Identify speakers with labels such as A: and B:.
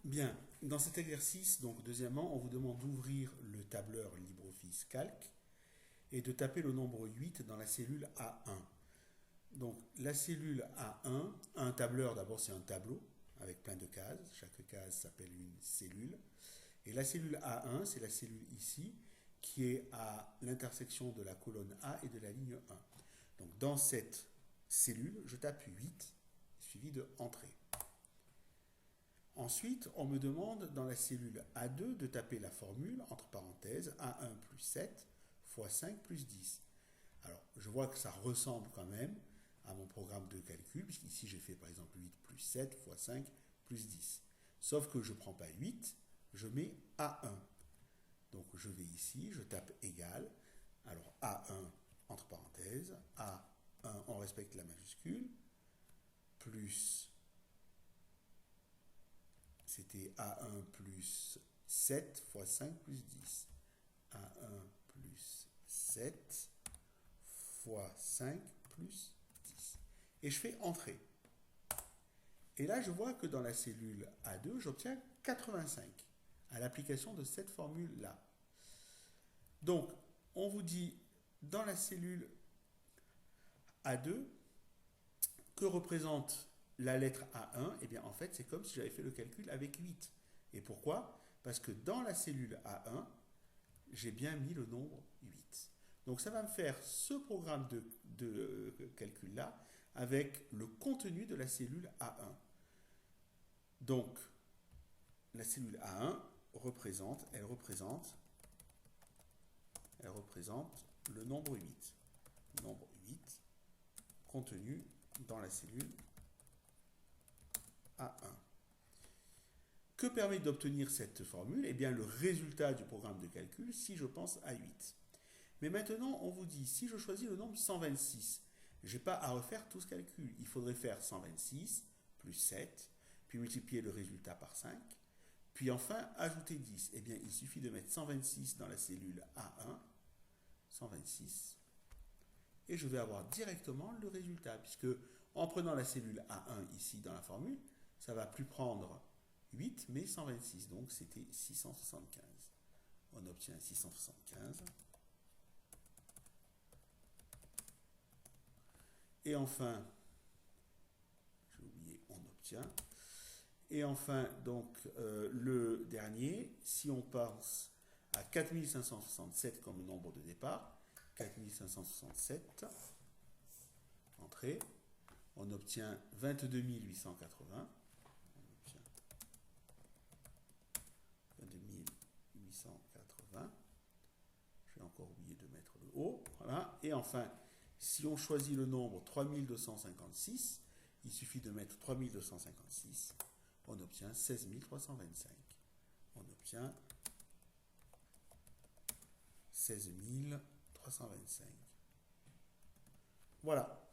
A: Bien, dans cet exercice, donc deuxièmement, on vous demande d'ouvrir le tableur LibreOffice Calc et de taper le nombre 8 dans la cellule A1. Donc la cellule A1, un tableur d'abord c'est un tableau avec plein de cases, chaque case s'appelle une cellule. Et la cellule A1, c'est la cellule ici qui est à l'intersection de la colonne A et de la ligne 1. Donc dans cette cellule, je tape 8, suivi de Entrée. Ensuite, on me demande dans la cellule A2 de taper la formule, entre parenthèses, A1 plus 7 fois 5 plus 10. Alors, je vois que ça ressemble quand même à mon programme de calcul, puisqu'ici j'ai fait par exemple 8 plus 7 fois 5 plus 10. Sauf que je ne prends pas 8, je mets A1. Donc je vais ici, je tape égal. Alors A1, entre parenthèses, A1, on respecte la majuscule, plus, c'était A1 plus 7 fois 5 plus 10. A1 plus 7 fois 5 plus 10. Et je fais Entrée. Et là, je vois que dans la cellule A2, j'obtiens 85 à l'application de cette formule-là. Donc, on vous dit, dans la cellule A2, que représente la lettre A1? Eh bien, en fait, c'est comme si j'avais fait le calcul avec 8. Et pourquoi? Parce que dans la cellule A1, j'ai bien mis le nombre 8. Donc, ça va me faire ce programme de calcul-là avec le contenu de la cellule A1. Donc, la cellule A1 représente le nombre 8. Le nombre 8 contenu dans la cellule A1. Que permet d'obtenir cette formule? Eh bien, le résultat du programme de calcul si je pense à 8. Mais maintenant, on vous dit, si je choisis le nombre 126, je n'ai pas à refaire tout ce calcul. Il faudrait faire 126 plus 7, puis multiplier le résultat par 5, puis enfin ajouter 10. Eh bien, il suffit de mettre 126 dans la cellule A1, 126, et je vais avoir directement le résultat, puisque en prenant la cellule A1 ici dans la formule, ça ne va plus prendre 8, mais 126, donc c'était 675. On obtient 675. Et enfin, j'ai oublié, on obtient. Et enfin, donc, le dernier, si on pense à 4567 comme nombre de départ, 4567, entrée, on obtient 22 880. On obtient 22 880. J'ai encore oublié de mettre le haut. Voilà. Et enfin, si on choisit le nombre 3256, il suffit de mettre 3256. On obtient 16 325. On obtient 16 325. Voilà.